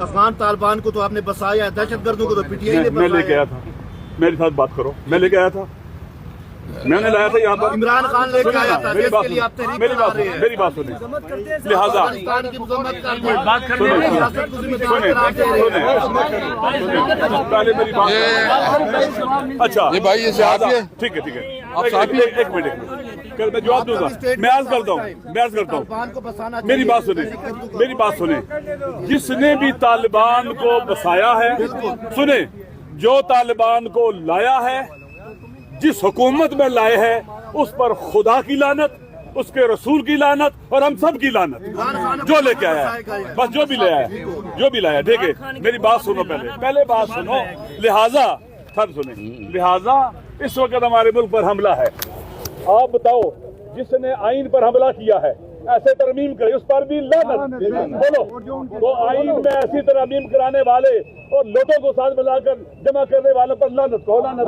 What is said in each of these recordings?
افغان طالبان کو تو آپ نے بسایا ہے، دہشت گردوں کو تو پی ٹی آئی نے میں لے کے آیا تھا، میرے ساتھ بات کرو، میں لے کے آیا تھا، میں نے لایا تھا یہاں پر، عمران خان لے کے آیا تھا، میری جس بات کے لیے آپ تحریک میری چلا بات رہے ہیں، میری بات سنیں، لہٰذا افغانستان کی مذمت کرتے ہیں، ریاست کو ذمہ دار قرار دے رہے ہیں۔ پہلے میری بات، اچھا یہ بھائی یہ صحافی ہے، ٹھیک ہے ٹھیک ہے، آپ صحافی ہیں؟ ایک منٹ میں جواب دوں گا، میں عرض کرتا ہوں طالبان کو بسانا میری بات سنیں، میری بات سنیں، جس نے بھی طالبان کو بسایا ہے، سنیں، جو طالبان کو لایا ہے، جس حکومت میں لائے ہیں، اس پر خدا کی لعنت، اس کے رسول کی لعنت اور ہم سب کی لعنت، جو لے کے آیا ہے، بس جو بھی لے آیا ہے، جو بھی لایا ہے، دیکھیں میری بات سنو، پہلے بات سنو، لہٰذا سب سنیں، لہٰذا اس وقت ہمارے ملک پر حملہ ہے، آپ بتاؤ جس نے آئین پر حملہ کیا ہے، ایسے ترمیم کرے، اس پر بھی لعنت، بولو تو آئین میں ایسی ترمیم کرانے والے اور لوگوں کو ساتھ ملا کر جمع کرنے والوں پر لعنت، کہو لعنت،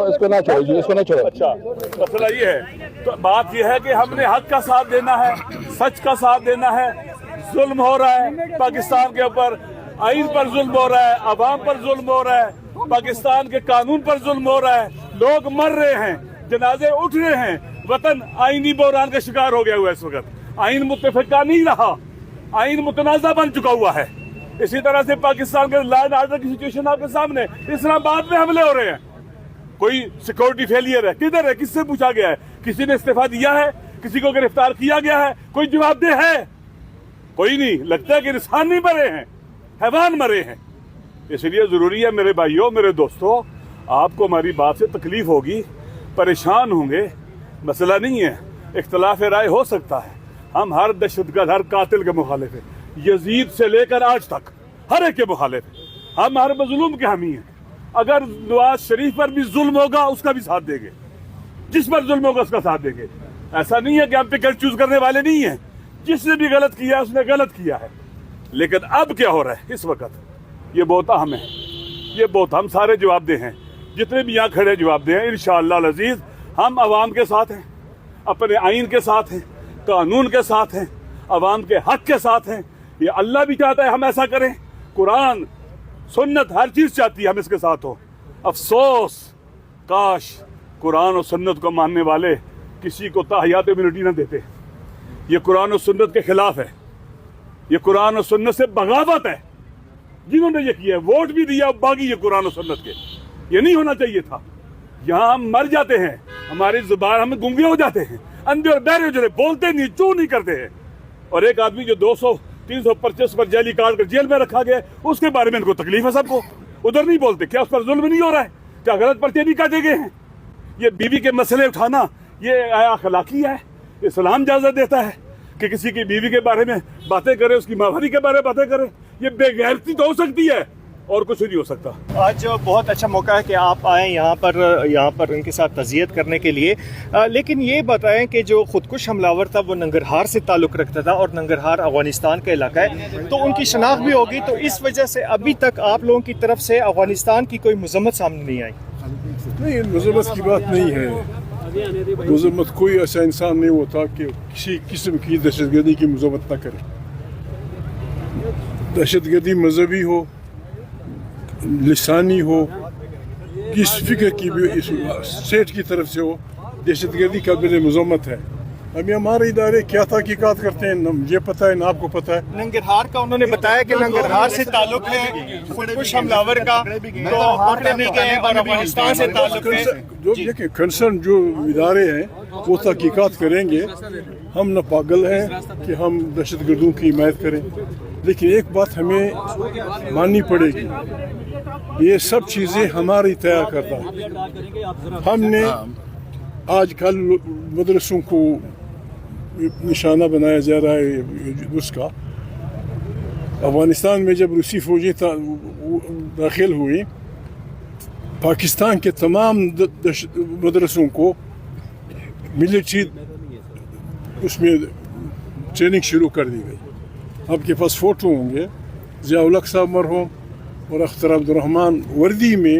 اس کو نہ چھوڑیے، اس کو نہ چھوڑو۔ اچھا مسئلہ یہ ہے، تو بات یہ ہے کہ ہم نے حق کا ساتھ دینا ہے، سچ کا ساتھ دینا ہے، ظلم ہو رہا ہے پاکستان کے اوپر، آئین پر ظلم ہو رہا ہے، عوام پر ظلم ہو رہا ہے، پاکستان کے قانون پر ظلم ہو رہا ہے، لوگ مر رہے ہیں، جنازے اٹھ رہے ہیں، وطن آئینی بحران کا شکار ہو گیا ہوا ہے اس وقت، آئین متفقہ نہیں رہا، آئین متنازع بن چکا ہوا ہے۔ اسی طرح سے پاکستان کے لا اینڈ آرڈر کی سچویشن آپ کے سامنے، اسلام آباد میں حملے ہو رہے ہیں، کوئی سیکورٹی فیلئر ہے، کدھر ہے، کس سے پوچھا گیا ہے، کسی نے استعفیٰ دیا ہے، کسی کو گرفتار کیا گیا ہے، کوئی جواب دہ ہے؟ کوئی نہیں، لگتا ہے کہ انسان نہیں مرے ہیں، حیوان مرے ہیں۔ اس لیے ضروری ہے میرے بھائیوں، میرے دوستوں، آپ کو ہماری بات سے تکلیف ہوگی، پریشان ہوں گے، مسئلہ نہیں ہے، اختلاف رائے ہو سکتا ہے، ہم ہر دہشت گرد، ہر قاتل کے مخالف ہیں، یزید سے لے کر آج تک ہر ایک کے مخالف ہیں، ہم ہر مظلوم کے حامی ہیں، اگر نواز شریف پر بھی ظلم ہوگا اس کا بھی ساتھ دیں گے، جس پر ظلم ہوگا اس کا ساتھ دیں گے، ایسا نہیں ہے کہ ہم پکٹ چوز کرنے والے نہیں ہیں، جس نے بھی غلط کیا ہے اس نے غلط کیا ہے، لیکن اب کیا ہو رہا ہے اس وقت، یہ بہت اہم ہے، یہ بہت، ہم سارے جواب دہ ہیں، جتنے بھی یہاں کھڑے جواب دہ ہیں انشاءاللہ العزیز، ہم عوام کے ساتھ ہیں، اپنے آئین کے ساتھ ہیں، قانون کے ساتھ ہیں، عوام کے حق کے ساتھ ہیں، یہ اللہ بھی چاہتا ہے ہم ایسا کریں، قرآن سنت ہر چیز چاہتی ہے ہم اس کے ساتھ ہو، افسوس کاش قرآن و سنت کو ماننے والے کسی کو تحیات امیونٹی نہ دیتے، یہ قرآن و سنت کے خلاف ہے، یہ قرآن و سنت سے بغاوت ہے، جنہوں نے یہ کیا ہے، ووٹ بھی دیا باقی یہ قرآن و سنت کے، یہ نہیں ہونا چاہیے تھا، یہاں ہم مر جاتے ہیں، ہماری زبان ہم گنگے ہو جاتے ہیں، اندھے اور بہرے ہو جاتے ہیں، بولتے نہیں، چوں نہیں کرتے ہیں، اور ایک آدمی جو 200-300 پرچس پر جیلی کاٹ کر جیل میں رکھا گیا اس کے بارے میں ان کو تکلیف ہے، سب کو ادھر نہیں بولتے، کیا اس پر ظلم نہیں ہو رہا ہے، کیا غلط پرچے نہیں کاٹے گئے ہیں؟ یہ بیوی کے مسئلے اٹھانا یہ اخلاقی ہے؟ اسلام اجازت دیتا ہے کہ کسی کی بیوی کے بارے میں باتیں کرے، اس کی ماہواری کے بارے میں باتیں کرے؟ یہ بے غیرتی تو ہو سکتی ہے اور کچھ نہیں ہو سکتا۔ آج بہت اچھا موقع ہے کہ آپ آئیں یہاں پر ان کے ساتھ تعزیت کرنے کے لیے، لیکن یہ بتائیں کہ جو خودکش حملہ تھا وہ ننگرہار سے تعلق رکھتا تھا اور ننگرہار افغانستان کا علاقہ ہے، تو ان کی شناخت بھی ہوگی، تو اس وجہ سے ابھی تک آپ لوگوں کی طرف سے افغانستان کی کوئی مذمت سامنے نہیں آئی؟ نہیں، مذمت کی بات نہیں ہے، مذمت کوئی ایسا انسان نہیں ہوتا کہ کسی قسم کی دہشت گردی کی مذمت نہ کرے، دہشت گردی مذہبی ہو، لسانی ہو، کس فکر کی بھی اسٹیٹ کی طرف سے ہو، دہشت گردی کا بل مذمت ہے۔ ابھی ہمارے ادارے کیا تحقیقات کرتے ہیں، یہ پتہ ہے نہ آپ کو پتہ ہے۔ ننگرہار کا انہوں نے بتایا کہ ننگرہار سے تعلق ہے خودکش حملہ کا، تو پکڑے نہیں گئے اور افغانستان سے تعلق ہے۔ جو دیکھیں کنسرن جو ادارے ہیں وہ تحقیقات کریں گے، ہم نہ پاگل ہیں کہ ہم دہشت گردوں کی حمایت کریں، لیکن ایک بات ہمیں ماننی پڑے گی، یہ سب چیزیں ہماری تیار کرتا ہے۔ ہم نے آج کل مدرسوں کو نشانہ بنایا جا رہا ہے اس کا، افغانستان میں جب روسی فوجی داخل ہوئی، پاکستان کے تمام مدرسوں کو ملٹری اس میں ٹریننگ شروع کر دی گئی۔ آپ کے پاس فوٹو ہوں گے، ضیاء الحق صاحب مرحوم اور اختر عبد الرحمن وردی میں